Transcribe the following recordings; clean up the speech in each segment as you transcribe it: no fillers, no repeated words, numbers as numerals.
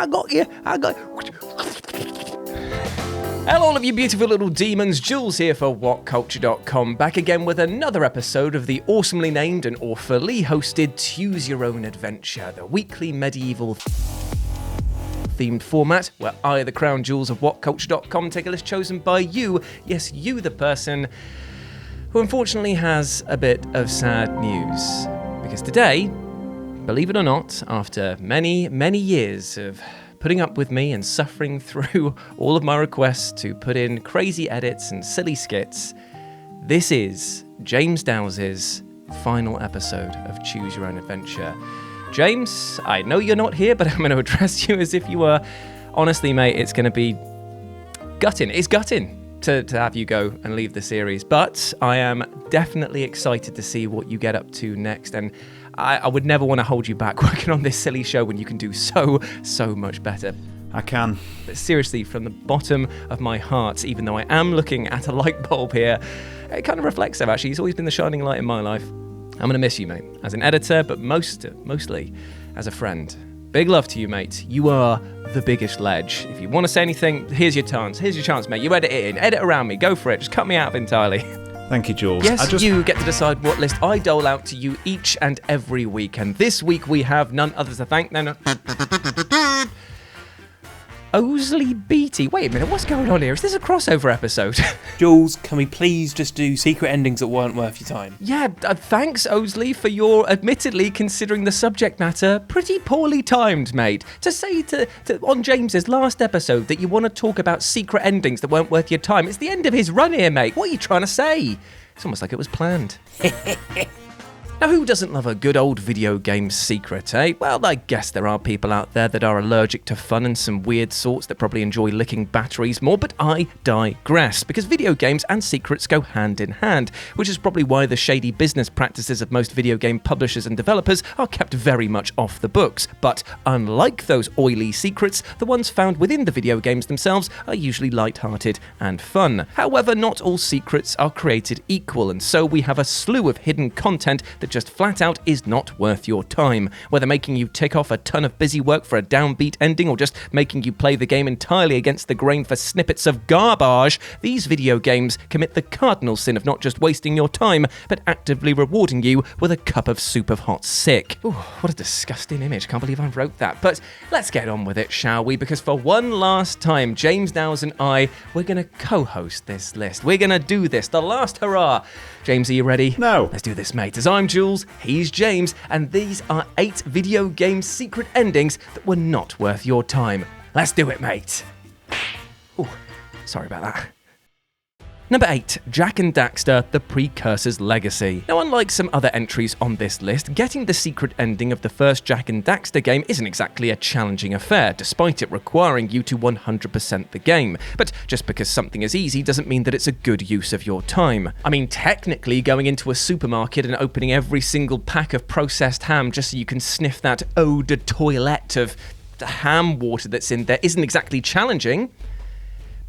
I got you. Hello all of you beautiful little demons, Jules here for WhatCulture.com, back again with another episode of the awesomely named and awfully hosted Tues Your Own Adventure, the weekly medieval themed format where I, the crown Jules of WhatCulture.com, take a list chosen by you, yes, you the person who unfortunately has a bit of sad news. Because today, believe it or not, after many, many years of putting up with me and suffering through all of my requests to put in crazy edits and silly skits, this is James Dows's final episode of Choose Your Own Adventure. James, I know you're not here, but I'm going to address you as if you were. Honestly, mate, it's going to be gutting. It's gutting to have you go and leave the series, but I am definitely excited to see what you get up to next, and I would never want to hold you back working on this silly show when you can do so much better. I can. But seriously, from the bottom of my heart, even though I am looking at a light bulb here, it kind of reflects that, actually. He's always been the shining light in my life. I'm going to miss you, mate, as an editor, but mostly as a friend. Big love to you, mate. You are the biggest ledge. If you want to say anything, here's your chance. Here's your chance, mate. You edit it in. Edit around me. Go for it. Just cut me out entirely. Thank you, Jules. Yes, you get to decide what list I dole out to you each and every week. And this week we have none other to thank than Osley Beatty. Wait a minute, what's going on here? Is this a crossover episode? Jules, can we please just do secret endings that weren't worth your time? Yeah, thanks, Osley, for your, admittedly, considering the subject matter, pretty poorly timed, mate. To say on James's last episode that you want to talk about secret endings that weren't worth your time, it's the end of his run here, mate. What are you trying to say? It's almost like it was planned. Now, who doesn't love a good old video game secret, eh? Well, I guess there are people out there that are allergic to fun and some weird sorts that probably enjoy licking batteries more, but I digress, because video games and secrets go hand in hand, which is probably why the shady business practices of most video game publishers and developers are kept very much off the books. But unlike those oily secrets, the ones found within the video games themselves are usually light-hearted and fun. However, not all secrets are created equal, and so we have a slew of hidden content that just flat out is not worth your time. Whether making you tick off a ton of busy work for a downbeat ending or just making you play the game entirely against the grain for snippets of garbage, these video games commit the cardinal sin of not just wasting your time, but actively rewarding you with a cup of soup of hot sick. Ooh, what a disgusting image. Can't believe I wrote that. But let's get on with it, shall we? Because for one last time, James Dowes and I, we're going to co-host this list. We're going to do this. The last hurrah. James, are you ready? No. Let's do this, mate. As I'm Jules, he's James, and these are 8 video game secret endings that were not worth your time. Let's do it, mate. Ooh, sorry about that. Number 8, Jak and Daxter, The Precursor's Legacy. Now, unlike some other entries on this list, getting the secret ending of the first Jak and Daxter game isn't exactly a challenging affair, despite it requiring you to 100% the game. But just because something is easy doesn't mean that it's a good use of your time. I mean, technically, going into a supermarket and opening every single pack of processed ham just so you can sniff that eau de toilette of the ham water that's in there isn't exactly challenging.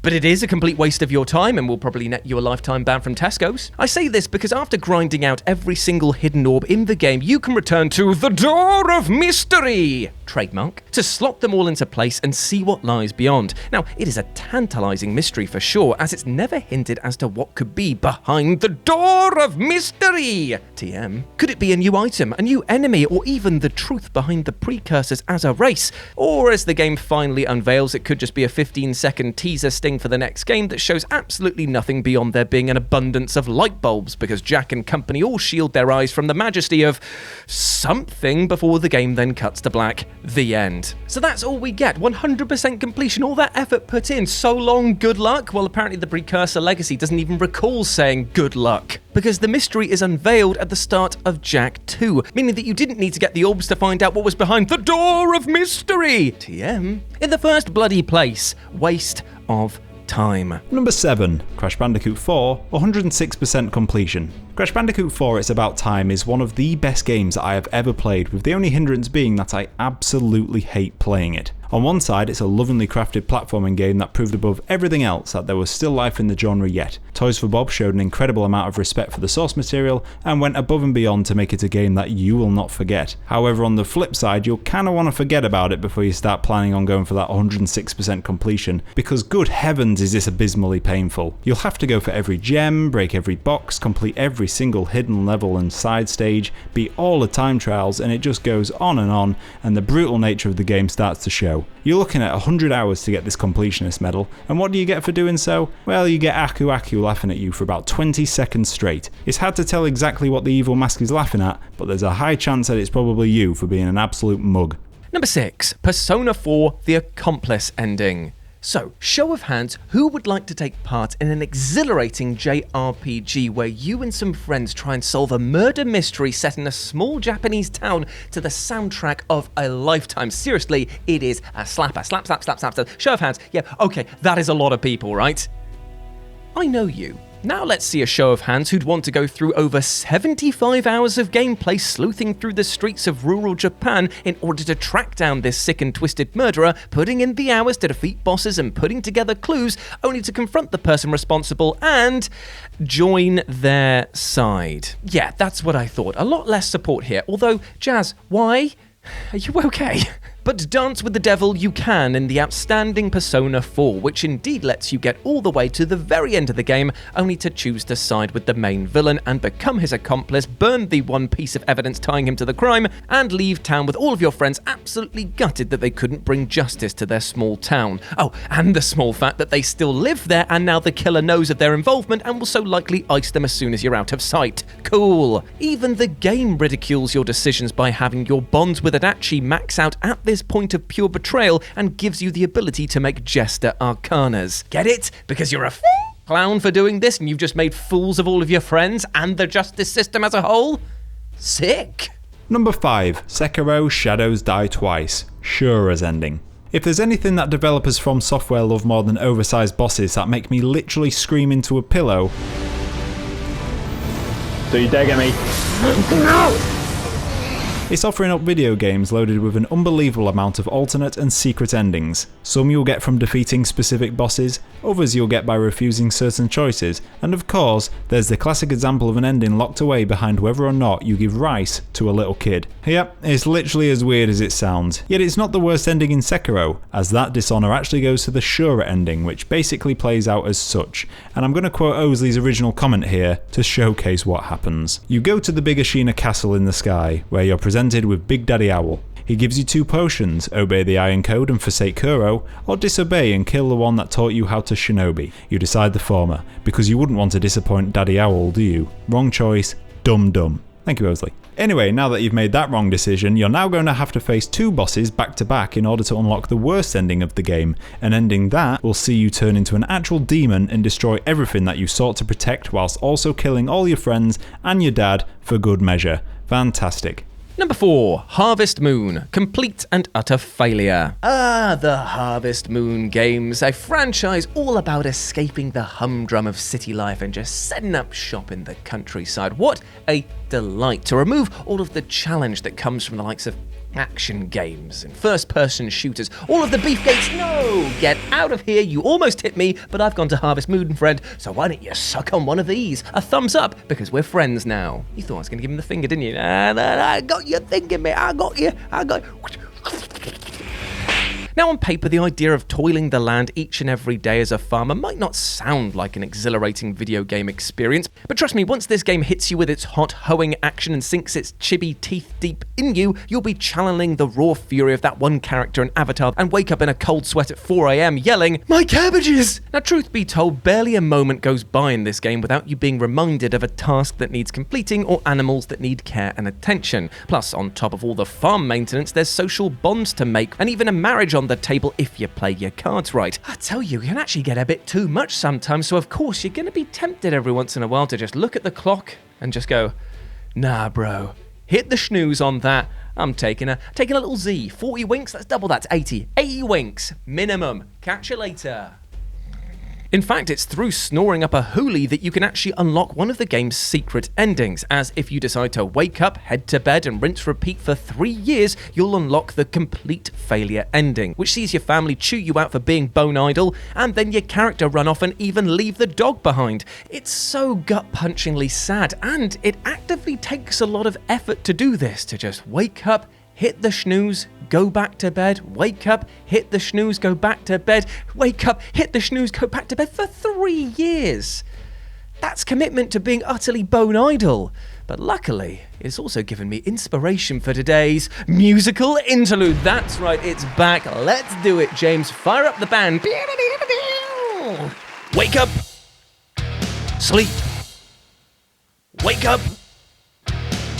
But it is a complete waste of your time and will probably net you a lifetime ban from Tesco's. I say this because after grinding out every single hidden orb in the game, you can return to the Door of Mystery, trademark, to slot them all into place and see what lies beyond. Now, it is a tantalizing mystery for sure, as it's never hinted as to what could be behind the Door of Mystery. TM. Could it be a new item, a new enemy, or even the truth behind the precursors as a race? Or as the game finally unveils, it could just be a 15-second teaser sting for the next game that shows absolutely nothing beyond there being an abundance of light bulbs, because Jak and company all shield their eyes from the majesty of something before the game then cuts to black. The end. So that's all we get. 100% completion. All that effort put in. So long, good luck? Well, apparently the Precursor Legacy doesn't even recall saying good luck, because the mystery is unveiled at the start of Jak 2, meaning that you didn't need to get the orbs to find out what was behind the Door of Mystery. TM. In the first bloody place. Waste of time. Number 7, Crash Bandicoot 4, 106% completion. Crash Bandicoot 4 It's About Time is one of the best games that I have ever played, with the only hindrance being that I absolutely hate playing it. On one side, it's a lovingly crafted platforming game that proved above everything else that there was still life in the genre yet. Toys for Bob showed an incredible amount of respect for the source material and went above and beyond to make it a game that you will not forget. However, on the flip side, you'll kinda want to forget about it before you start planning on going for that 106% completion, because good heavens is this abysmally painful. You'll have to go for every gem, break every box, complete every single hidden level and side stage, beat all the time trials, and it just goes on, and the brutal nature of the game starts to show. You're looking at 100 hours to get this completionist medal, and what do you get for doing so? Well, you get Aku Aku laughing at you for about 20 seconds straight. It's hard to tell exactly what the evil mask is laughing at, but there's a high chance that it's probably you for being an absolute mug. Number 6, Persona 4 The Accomplice Ending. So, show of hands, who would like to take part in an exhilarating JRPG where you and some friends try and solve a murder mystery set in a small Japanese town to the soundtrack of a lifetime? Seriously, it is a slapper. Slap. Show of hands. Yeah, okay, that is a lot of people, right? I know you. Now let's see a show of hands who'd want to go through over 75 hours of gameplay sleuthing through the streets of rural Japan in order to track down this sick and twisted murderer, putting in the hours to defeat bosses and putting together clues, only to confront the person responsible and join their side. Yeah, that's what I thought. A lot less support here. Although, Jazz, why? Are you okay? But dance with the devil you can in the outstanding Persona 4, which indeed lets you get all the way to the very end of the game, only to choose to side with the main villain and become his accomplice, burn the one piece of evidence tying him to the crime, and leave town with all of your friends absolutely gutted that they couldn't bring justice to their small town. Oh, and the small fact that they still live there, and now the killer knows of their involvement and will so likely ice them as soon as you're out of sight. Cool. Even the game ridicules your decisions by having your bonds with Adachi max out at this point of pure betrayal and gives you the ability to make jester arcanas. Get it? Because you're a clown for doing this and you've just made fools of all of your friends and the justice system as a whole? Sick. Number 5, Sekiro Shadows Die Twice, Shura's Ending. If there's anything that developers from Software love more than oversized bosses that make me literally scream into a pillow... So you dare get me? No! It's offering up video games loaded with an unbelievable amount of alternate and secret endings. Some you'll get from defeating specific bosses, others you'll get by refusing certain choices, and of course, there's the classic example of an ending locked away behind whether or not you give rice to a little kid. Yep, it's literally as weird as it sounds. Yet it's not the worst ending in Sekiro, as that dishonour actually goes to the Shura ending, which basically plays out as such. And I'm going to quote Ozley's original comment here to showcase what happens. You go to the Big Ashina castle in the sky, where you're presented with Big Daddy Owl. He gives you 2 potions, obey the Iron Code and forsake Kuro, or disobey and kill the one that taught you how to shinobi. You decide the former, because you wouldn't want to disappoint Daddy Owl, do you? Wrong choice, dumb. Thank you, Ozley. Anyway, now that you've made that wrong decision, you're now going to have to face 2 bosses back to back in order to unlock the worst ending of the game, an ending that will see you turn into an actual demon and destroy everything that you sought to protect whilst also killing all your friends and your dad for good measure. Fantastic. Number 4, Harvest Moon, complete and utter failure. The Harvest Moon games, a franchise all about escaping the humdrum of city life and just setting up shop in the countryside. What a delight to remove all of the challenge that comes from the likes of action games and first-person shooters. All of the beefcakes, no! Get out of here, you almost hit me, but I've gone to Harvest Moon, friend, so why don't you suck on one of these? A thumbs up, because we're friends now. You thought I was going to give him the finger, didn't you? I got you thinking, mate. I got you. Now on paper, the idea of toiling the land each and every day as a farmer might not sound like an exhilarating video game experience, but trust me, once this game hits you with its hot hoeing action and sinks its chibi teeth deep in you, you'll be channeling the raw fury of that one character in Avatar and wake up in a cold sweat at 4 AM yelling, "My cabbages!" Now truth be told, barely a moment goes by in this game without you being reminded of a task that needs completing or animals that need care and attention. Plus, on top of all the farm maintenance, there's social bonds to make and even a marriage on the table if you play your cards right. I tell you, it can actually get a bit too much sometimes, so of course you're going to be tempted every once in a while to just look at the clock and just go, nah bro, hit the snooze on that. I'm taking a little Z. 40 winks, let's double that to 80. 80 winks, minimum. Catch you later. In fact, it's through snoring up a hoolie that you can actually unlock one of the game's secret endings, as if you decide to wake up, head to bed and rinse repeat for 3 years, you'll unlock the complete failure ending, which sees your family chew you out for being bone idle, and then your character run off and even leave the dog behind. It's so gut-punchingly sad, and it actively takes a lot of effort to do this, to just wake up, hit the snooze, go back to bed, wake up, hit the snooze, go back to bed, wake up, hit the snooze, go back to bed for 3 years. That's commitment to being utterly bone idle. But luckily, it's also given me inspiration for today's musical interlude. That's right, it's back. Let's do it, James. Fire up the band. Wake up. Sleep. Wake up.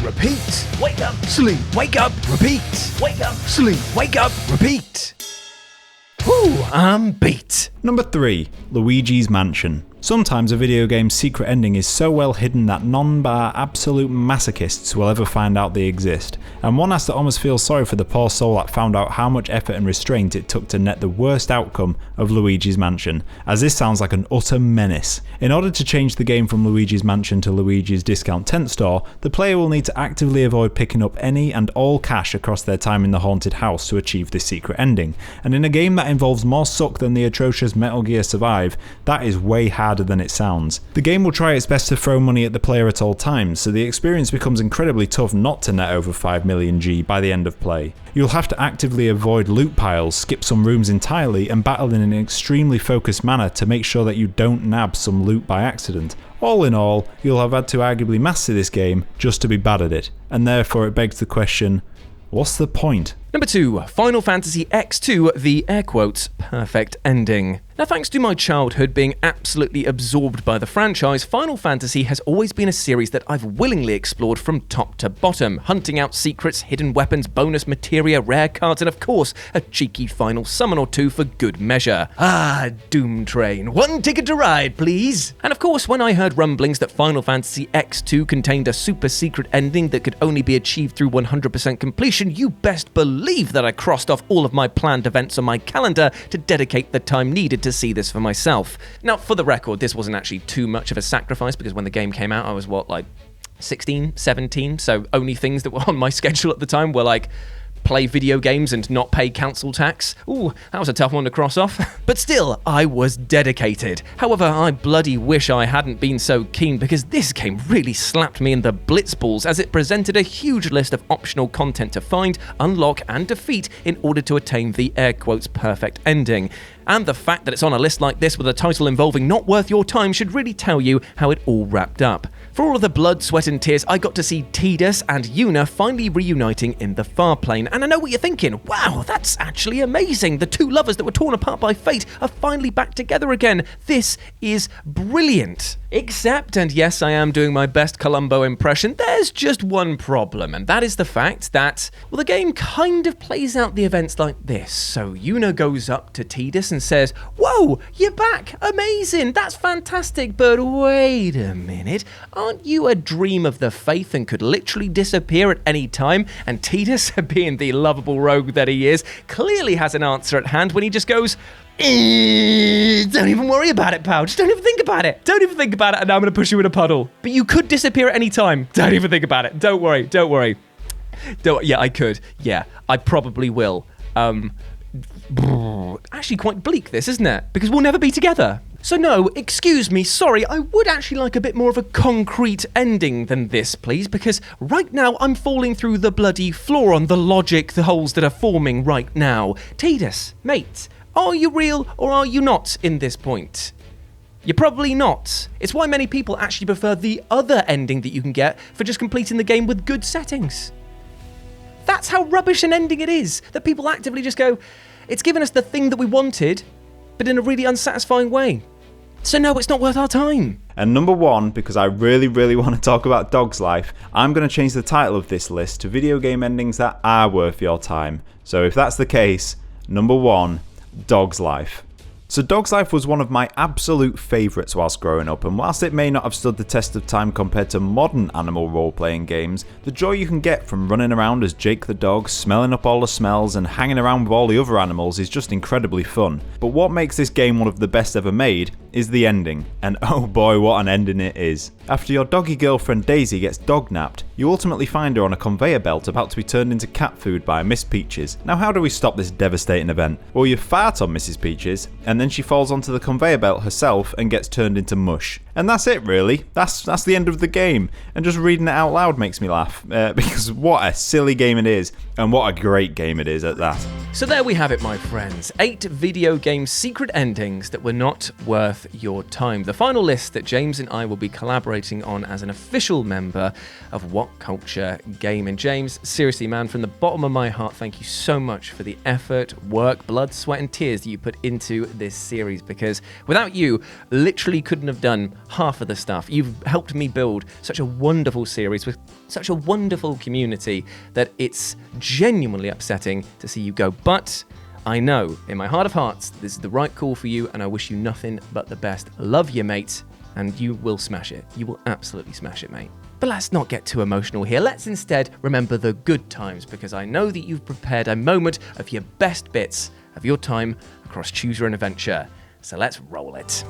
Repeat. Wake up. Sleep. Wake up. Repeat. Wake up. Sleep. Wake up. Repeat. Whew, I'm beat. Number 3. Luigi's Mansion. Sometimes a video game's secret ending is so well hidden that non-bar absolute masochists will ever find out they exist, and one has to almost feel sorry for the poor soul that found out how much effort and restraint it took to net the worst outcome of Luigi's Mansion, as this sounds like an utter menace. In order to change the game from Luigi's Mansion to Luigi's Discount Tent Store, the player will need to actively avoid picking up any and all cash across their time in the haunted house to achieve this secret ending, and in a game that involves more suck than the atrocious Metal Gear Survive, that is way harder than it sounds. The game will try its best to throw money at the player at all times, so the experience becomes incredibly tough not to net over 5 million G by the end of play. You'll have to actively avoid loot piles, skip some rooms entirely, and battle in an extremely focused manner to make sure that you don't nab some loot by accident. All in all, you'll have had to arguably master this game just to be bad at it, and therefore it begs the question, what's the point? Number 2, Final Fantasy X2, the air quotes, perfect ending. Now, thanks to my childhood being absolutely absorbed by the franchise, Final Fantasy has always been a series that I've willingly explored from top to bottom, hunting out secrets, hidden weapons, bonus materia, rare cards, and of course, a cheeky final summon or two for good measure. Ah, Doom Train, 1 ticket to ride, please! And of course, when I heard rumblings that Final Fantasy X2 contained a super secret ending that could only be achieved through 100% completion, you best believe that I crossed off all of my planned events on my calendar to dedicate the time needed to see this for myself. Now, for the record, this wasn't actually too much of a sacrifice because when the game came out, I was 16, 17, so only things that were on my schedule at the time were play video games and not pay council tax. Ooh, that was a tough one to cross off. But still, I was dedicated. However, I bloody wish I hadn't been so keen because this game really slapped me in the blitzballs as it presented a huge list of optional content to find, unlock and defeat in order to attain the air quotes perfect ending. And the fact that it's on a list like this with a title involving not worth your time should really tell you how it all wrapped up. For all of the blood, sweat and tears, I got to see Tidus and Yuna finally reuniting in the far plane. And I know what you're thinking, wow, that's actually amazing. The two lovers that were torn apart by fate are finally back together again. This is brilliant. Except, and yes, I am doing my best Columbo impression, there's just one problem, and that is the fact that, well, the game kind of plays out the events like this. So Yuna goes up to Tidus and says, "Whoa, you're back, amazing, that's fantastic, but wait a minute, aren't you a dream of the faith and could literally disappear at any time?" And Tidus, being the lovable rogue that he is, clearly has an answer at hand when he just goes, "Don't even worry about it, pal. Just don't even think about it. Don't even think about it, and now I'm going to push you in a puddle. But you could disappear at any time. Don't even think about it. Don't worry. Don't worry." Yeah, I could. Yeah, I probably will. Actually quite bleak this, isn't it? Because we'll never be together. So no, excuse me, sorry, I would actually like a bit more of a concrete ending than this, please, because right now I'm falling through the bloody floor on the logic, the holes that are forming right now. Tidus, mate, are you real or are you not in this point? You're probably not. It's why many people actually prefer the other ending that you can get for just completing the game with good settings. That's how rubbish an ending it is, that people actively just go, it's given us the thing that we wanted, but in a really unsatisfying way. So no, it's not worth our time. And number 1, because I really want to talk about Dog's Life, I'm going to change the title of this list to video game endings that are worth your time. So if that's the case, number 1, Dog's Life. So Dog's Life was one of my absolute favourites whilst growing up, and whilst it may not have stood the test of time compared to modern animal role-playing games, the joy you can get from running around as Jake the dog, smelling up all the smells and hanging around with all the other animals is just incredibly fun. But what makes this game one of the best ever made is the ending, and oh boy what an ending it is. After your doggy girlfriend Daisy gets dog-napped, you ultimately find her on a conveyor belt about to be turned into cat food by Miss Peaches. Now how do we stop this devastating event? Well, you fart on Mrs. Peaches, and then she falls onto the conveyor belt herself and gets turned into mush. And that's it really, that's the end of the game, and just reading it out loud makes me laugh, because what a silly game it is, and what a great game it is at that. So there we have it, my friends. 8 video game secret endings that were not worth your time. The final list that James and I will be collaborating on as an official member of WhatCulture Gaming. James, seriously man, from the bottom of my heart, thank you so much for the effort, work, blood, sweat and tears that you put into this series, because without you, literally couldn't have done half of the stuff. You've helped me build such a wonderful series with such a wonderful community that it's genuinely upsetting to see you go. But I know in my heart of hearts this is the right call for you, and I wish you nothing but the best. Love you, mate, and you will smash it. You will absolutely smash it, mate. But let's not get too emotional here. Let's instead remember the good times, because I know that you've prepared a moment of your best bits of your time across Tues Your Own Adventure. So let's roll it.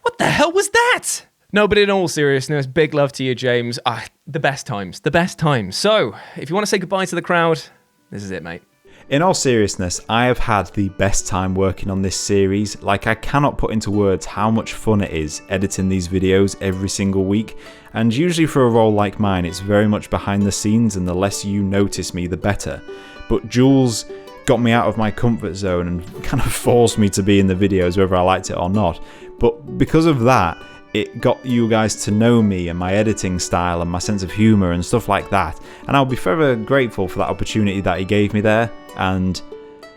What the hell was that? No, but in all seriousness, big love to you, James. The best times, the best times. So, if you want to say goodbye to the crowd, this is it, mate. In all seriousness, I have had the best time working on this series. Like, I cannot put into words how much fun it is editing these videos every single week. And usually for a role like mine, it's very much behind the scenes, and the less you notice me, the better. But Jules got me out of my comfort zone and kind of forced me to be in the videos whether I liked it or not. But because of that, it got you guys to know me and my editing style and my sense of humour and stuff like that. And I'll be forever grateful for that opportunity that he gave me there. And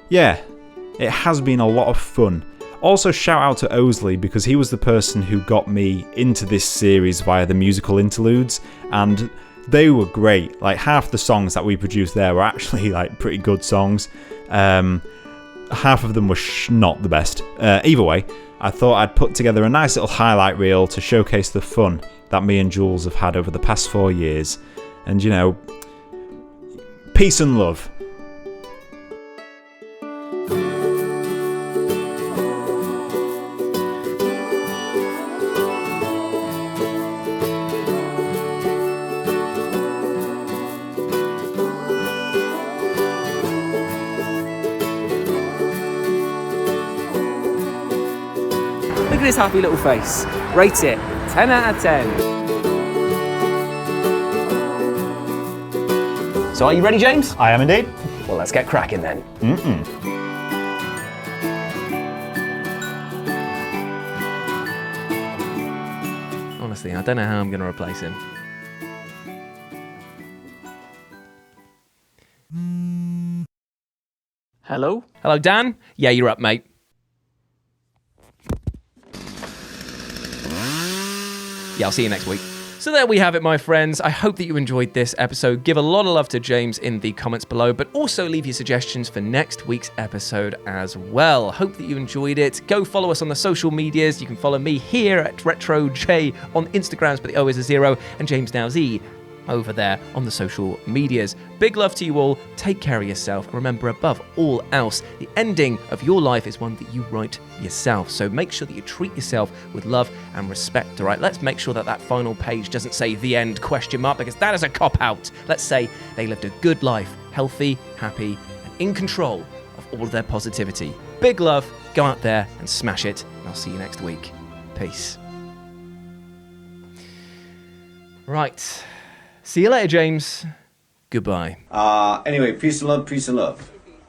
yeah, it has been a lot of fun. Also shout out to Osley, because he was the person who got me into this series via the musical interludes, and they were great. Like, half the songs that we produced there were actually like pretty good songs. Half of them were not the best. Either way, I thought I'd put together a nice little highlight reel to showcase the fun that me and Jules have had over the past 4 years. And you know, peace and love. Look at his happy little face. Rate it. 10 out of 10. So are you ready, James? I am indeed. Well, let's get cracking then. Honestly, I don't know how I'm going to replace him. Hello? Hello, Dan? Yeah, you're up, mate. Yeah, I'll see you next week. So there we have it, my friends. I hope that you enjoyed this episode. Give a lot of love to James in the comments below, but also leave your suggestions for next week's episode as well. Hope that you enjoyed it. Go follow us on the social medias. You can follow me here at RetroJ on Instagrams, but the O is a 0, and James Now Z over there on the social medias. Big love to you all. Take care of yourself. And remember, above all else, the ending of your life is one that you write yourself. So make sure that you treat yourself with love and respect, all right? Let's make sure that that final page doesn't say the end ? Because that is a cop-out. Let's say they lived a good life, healthy, happy, and in control of all of their positivity. Big love. Go out there and smash it. And I'll see you next week. Peace. Right. See you later, James. Goodbye. Anyway, peace and love, peace and love.